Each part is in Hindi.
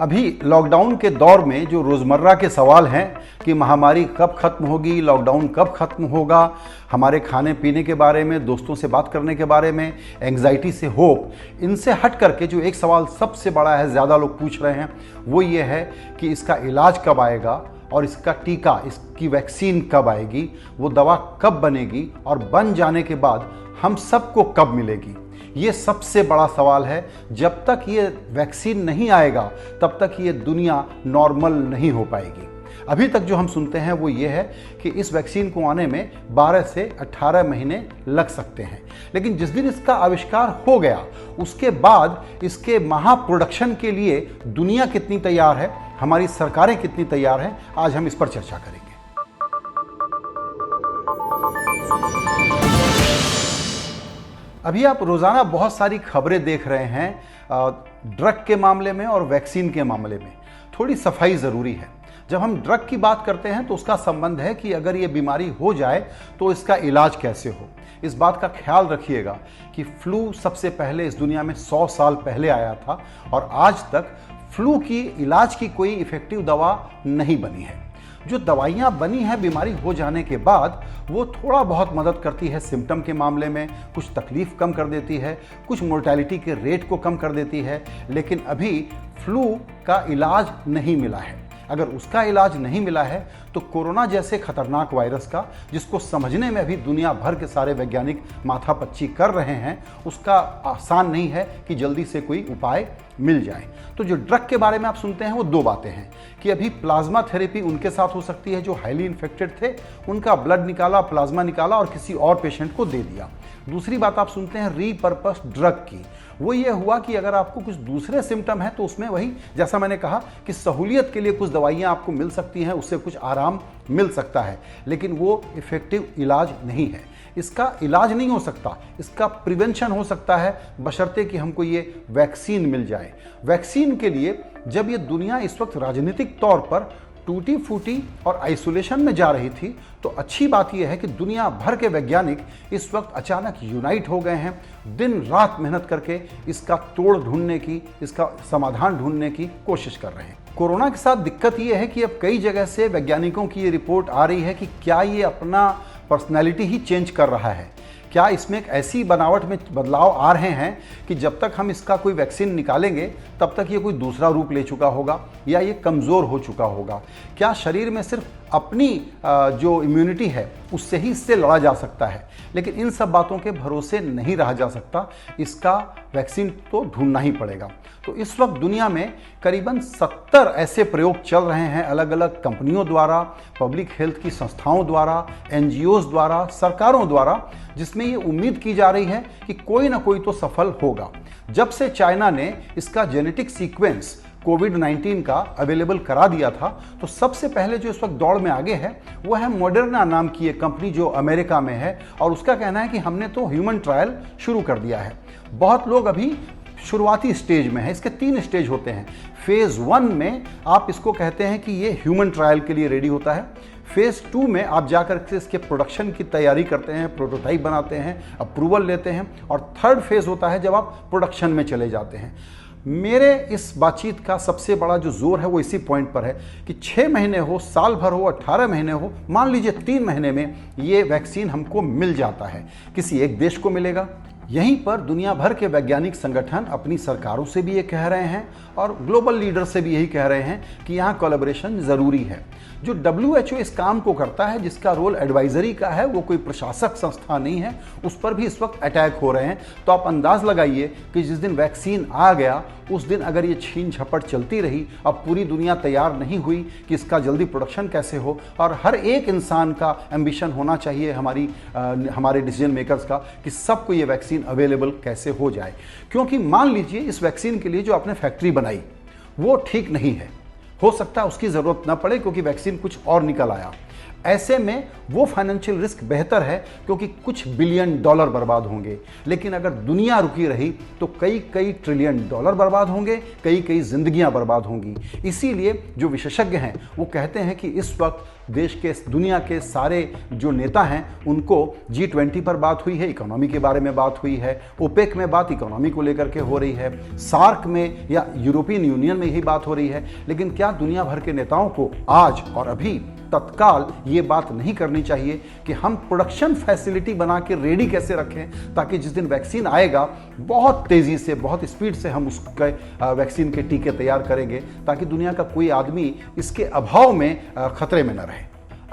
अभी लॉकडाउन के दौर में जो रोज़मर्रा के सवाल हैं कि महामारी कब खत्म होगी, लॉकडाउन कब खत्म होगा, हमारे खाने पीने के बारे में, दोस्तों से बात करने के बारे में, एंग्जाइटी से होप, इनसे हट करके जो एक सवाल सबसे बड़ा है, ज़्यादा लोग पूछ रहे हैं, वो ये है कि इसका इलाज कब आएगा और इसका टीका, इसकी वैक्सीन कब आएगी, वो दवा कब बनेगी और बन जाने के बाद हम सबको कब मिलेगी। ये सबसे बड़ा सवाल है। जब तक ये वैक्सीन नहीं आएगा तब तक ये दुनिया नॉर्मल नहीं हो पाएगी। अभी तक जो हम सुनते हैं वो ये है कि इस वैक्सीन को आने में 12 से 18 महीने लग सकते हैं, लेकिन जिस दिन इसका आविष्कार हो गया उसके बाद इसके महाप्रोडक्शन के लिए दुनिया कितनी तैयार है, हमारी सरकारें कितनी तैयार हैं, आज हम इस पर चर्चा करेंगे। अभी आप रोज़ाना बहुत सारी खबरें देख रहे हैं ड्रग के मामले में और वैक्सीन के मामले में। थोड़ी सफाई ज़रूरी है। जब हम ड्रग की बात करते हैं तो उसका संबंध है कि अगर ये बीमारी हो जाए तो इसका इलाज कैसे हो। इस बात का ख्याल रखिएगा कि फ्लू सबसे पहले इस दुनिया में 100 साल पहले आया था और आज तक फ्लू की इलाज की कोई इफेक्टिव दवा नहीं बनी है। जो दवाइयाँ बनी हैं बीमारी हो जाने के बाद वो थोड़ा बहुत मदद करती है सिम्टम के मामले में, कुछ तकलीफ कम कर देती है, कुछ मोर्टेलिटी के रेट को कम कर देती है, लेकिन अभी फ्लू का इलाज नहीं मिला है। अगर उसका इलाज नहीं मिला है तो कोरोना जैसे खतरनाक वायरस का, जिसको समझने में अभी दुनिया भर के सारे वैज्ञानिक माथापच्ची कर रहे हैं, उसका आसान नहीं है कि जल्दी से कोई उपाय मिल जाए। तो जो ड्रग के बारे में आप सुनते हैं वो दो बातें हैं कि अभी प्लाज्मा थेरेपी उनके साथ हो सकती है जो हाईली इन्फेक्टेड थे, उनका ब्लड निकाला, प्लाज्मा निकाला और किसी और पेशेंट को दे दिया। दूसरी बात आप सुनते हैं रीपर्पस ड्रग की। वो ये हुआ कि अगर आपको कुछ दूसरे सिम्टम है तो उसमें वही, जैसा मैंने कहा कि सहूलियत के लिए कुछ दवाइयाँ आपको मिल सकती हैं, उससे कुछ आराम मिल सकता है, लेकिन वो इफेक्टिव इलाज नहीं है। इसका इलाज नहीं हो सकता, इसका प्रिवेंशन हो सकता है, बशर्ते कि हमको ये वैक्सीन मिल जाए। वैक्सीन के लिए जब ये दुनिया इस वक्त राजनीतिक तौर पर टूटी फूटी और आइसोलेशन में जा रही थी, तो अच्छी बात यह है कि दुनिया भर के वैज्ञानिक इस वक्त अचानक यूनाइट हो गए हैं, दिन रात मेहनत करके इसका तोड़ ढूंढने की, इसका समाधान ढूंढने की कोशिश कर रहे हैं। कोरोना के साथ दिक्कत यह है कि अब कई जगह से वैज्ञानिकों की ये रिपोर्ट आ रही है कि क्या ये अपना पर्सनैलिटी ही चेंज कर रहा है, क्या इसमें एक ऐसी बनावट में बदलाव आ रहे हैं कि जब तक हम इसका कोई वैक्सीन निकालेंगे तब तक ये कोई दूसरा रूप ले चुका होगा या ये कमज़ोर हो चुका होगा। क्या शरीर में सिर्फ अपनी जो इम्यूनिटी है उससे ही इससे लड़ा जा सकता है, लेकिन इन सब बातों के भरोसे नहीं रहा जा सकता, इसका वैक्सीन तो ढूंढना ही पड़ेगा। तो इस वक्त दुनिया में करीबन 70 ऐसे प्रयोग चल रहे हैं अलग अलग कंपनियों द्वारा, पब्लिक हेल्थ की संस्थाओं द्वारा, NGOs द्वारा, सरकारों द्वारा, जिसमें ये उम्मीद की जा रही है कि कोई ना कोई तो सफल होगा। जब से चाइना ने इसका जेनेटिक सीक्वेंस कोविड-19 का अवेलेबल करा दिया था, तो सबसे पहले जो इस वक्त दौड़ में आगे है वो है मॉडर्ना नाम की एक कंपनी जो अमेरिका में है, और उसका कहना है कि हमने तो ह्यूमन ट्रायल शुरू कर दिया है। बहुत लोग अभी शुरुआती स्टेज में है। इसके 3 स्टेज होते हैं। फेज़ 1 में आप इसको कहते हैं कि ये ह्यूमन ट्रायल के लिए रेडी होता है। फेज़ 2 में आप जाकर के इसके प्रोडक्शन की तैयारी करते हैं, प्रोटोटाइप बनाते हैं, अप्रूवल लेते हैं, और थर्ड फेज़ होता है जब आप प्रोडक्शन में चले जाते हैं। मेरे इस बातचीत का सबसे बड़ा जो जोर है वो इसी पॉइंट पर है कि 6 महीने हो, साल भर हो, 18 महीने हो, मान लीजिए 3 महीने में ये वैक्सीन हमको मिल जाता है। किसी एक देश को मिलेगा। यहीं पर दुनिया भर के वैज्ञानिक संगठन अपनी सरकारों से भी ये कह रहे हैं और ग्लोबल लीडर से भी यही कह रहे हैं कि यहाँ कोलैबोरेशन ज़रूरी है। जो WHO इस काम को करता है, जिसका रोल एडवाइजरी का है, वो कोई प्रशासक संस्था नहीं है, उस पर भी इस वक्त अटैक हो रहे हैं। तो आप अंदाज लगाइए कि जिस दिन वैक्सीन आ गया उस दिन अगर ये छीन झपट चलती रही, अब पूरी दुनिया तैयार नहीं हुई कि इसका जल्दी प्रोडक्शन कैसे हो, और हर एक इंसान का एम्बिशन होना चाहिए हमारे डिसीजन मेकर्स का कि सबको ये वैक्सीन अवेलेबल कैसे हो जाए। क्योंकि मान लीजिए इस वैक्सीन के लिए जो आपने फैक्ट्री बनाई वो ठीक नहीं है, हो सकता है उसकी ज़रूरत ना पड़े क्योंकि वैक्सीन कुछ और निकल आया। ऐसे में वो फाइनेंशियल रिस्क बेहतर है क्योंकि कुछ बिलियन डॉलर बर्बाद होंगे, लेकिन अगर दुनिया रुकी रही तो कई कई ट्रिलियन डॉलर बर्बाद होंगे, कई कई जिंदगियां बर्बाद होंगी। इसीलिए जो विशेषज्ञ हैं वो कहते हैं कि इस वक्त देश के दुनिया के सारे जो नेता हैं उनको G20 पर बात हुई है, इकोनॉमी के बारे में बात हुई है, ओपेक में बात इकोनॉमी को लेकर के हो रही है, सार्क में या यूरोपियन यूनियन में यही बात हो रही है। लेकिन क्या दुनिया भर के नेताओं को आज और अभी तत्काल ये बात नहीं करनी चाहिए कि हम प्रोडक्शन फैसिलिटी बना के रेडी कैसे रखें ताकि जिस दिन वैक्सीन आएगा बहुत तेज़ी से, बहुत स्पीड से हम उसके वैक्सीन के टीके तैयार करेंगे ताकि दुनिया का कोई आदमी इसके अभाव में खतरे में न रहे।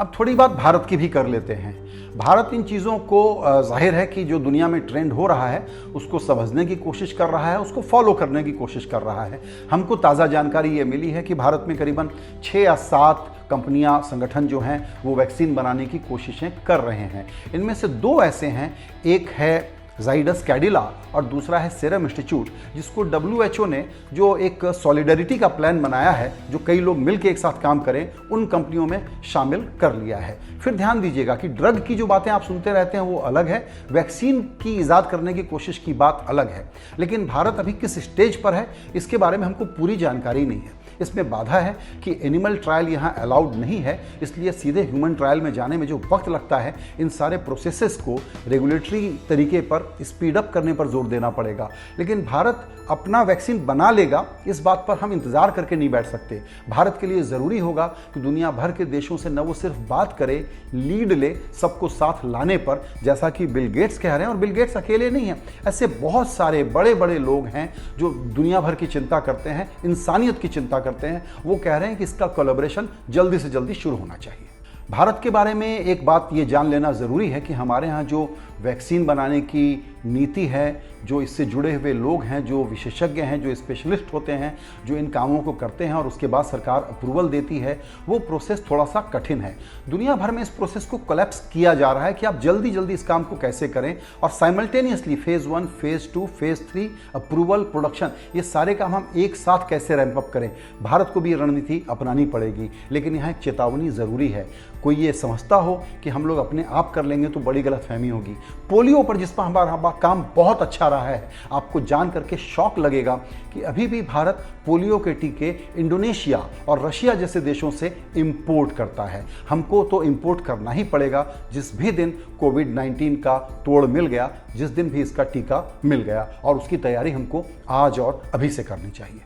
अब थोड़ी बात भारत की भी कर लेते हैं। भारत इन चीज़ों को जाहिर है कि जो दुनिया में ट्रेंड हो रहा है उसको समझने की कोशिश कर रहा है, उसको फॉलो करने की कोशिश कर रहा है। हमको ताज़ा जानकारी ये मिली है कि भारत में करीबन 6 या 7 कंपनियां, संगठन जो हैं वो वैक्सीन बनाने की कोशिशें कर रहे हैं। इनमें से 2 ऐसे हैं, एक है जाइडस कैडिला और दूसरा है सीरम इंस्टीट्यूट, जिसको WHO ने जो एक सॉलिडरिटी का प्लान बनाया है, जो कई लोग मिलकर एक साथ काम करें, उन कंपनियों में शामिल कर लिया है। फिर ध्यान दीजिएगा कि ड्रग की जो बातें आप सुनते रहते हैं वो अलग है, वैक्सीन की इजाद करने की कोशिश की बात अलग है। लेकिन भारत अभी किस स्टेज पर है इसके बारे में हमको पूरी जानकारी नहीं है। इसमें बाधा है कि एनिमल ट्रायल यहाँ अलाउड नहीं है, इसलिए सीधे ह्यूमन ट्रायल में जाने में जो वक्त लगता है, इन सारे प्रोसेसेस को रेगुलेटरी तरीके पर स्पीड अप करने पर जोर देना पड़ेगा। लेकिन भारत अपना वैक्सीन बना लेगा, इस बात पर हम इंतजार करके नहीं बैठ सकते। भारत के लिए ज़रूरी होगा कि दुनिया भर के देशों से न वो सिर्फ बात करे, लीड ले सबको साथ लाने पर, जैसा कि बिल गेट्स कह रहे हैं। और बिल गेट्स अकेले नहीं हैं, ऐसे बहुत सारे बड़े बड़े लोग हैं जो दुनिया भर की चिंता करते हैं, इंसानियत की चिंता करते हैं। वो कह रहे हैं कि इसका कोलैबोरेशन जल्दी से जल्दी शुरू होना चाहिए। भारत के बारे में एक बात ये जान लेना ज़रूरी है कि हमारे यहाँ जो वैक्सीन बनाने की नीति है, जो इससे जुड़े हुए लोग हैं, जो विशेषज्ञ हैं, जो स्पेशलिस्ट होते हैं, जो इन कामों को करते हैं और उसके बाद सरकार अप्रूवल देती है, वो प्रोसेस थोड़ा सा कठिन है। दुनिया भर में इस प्रोसेस को कोलैप्स किया जा रहा है कि आप जल्दी जल्दी इस काम को कैसे करें और simultaneously phase 1, phase 2, phase 3, approval, production, ये सारे काम हम एक साथ कैसे रैंप अप करें। भारत को भी ये रणनीति अपनानी पड़ेगी। लेकिन यहाँ एक चेतावनी ज़रूरी है। कोई ये समझता हो कि हम लोग अपने आप कर लेंगे तो बड़ी गलतफहमी होगी। पोलियो पर जिस पर हमारा काम बहुत अच्छा रहा है, आपको जान करके शौक लगेगा कि अभी भी भारत पोलियो के टीके इंडोनेशिया और रशिया जैसे देशों से इंपोर्ट करता है। हमको तो इंपोर्ट करना ही पड़ेगा जिस भी दिन कोविड-19 का तोड़ मिल गया, जिस दिन भी इसका टीका मिल गया, और उसकी तैयारी हमको आज और अभी से करनी चाहिए।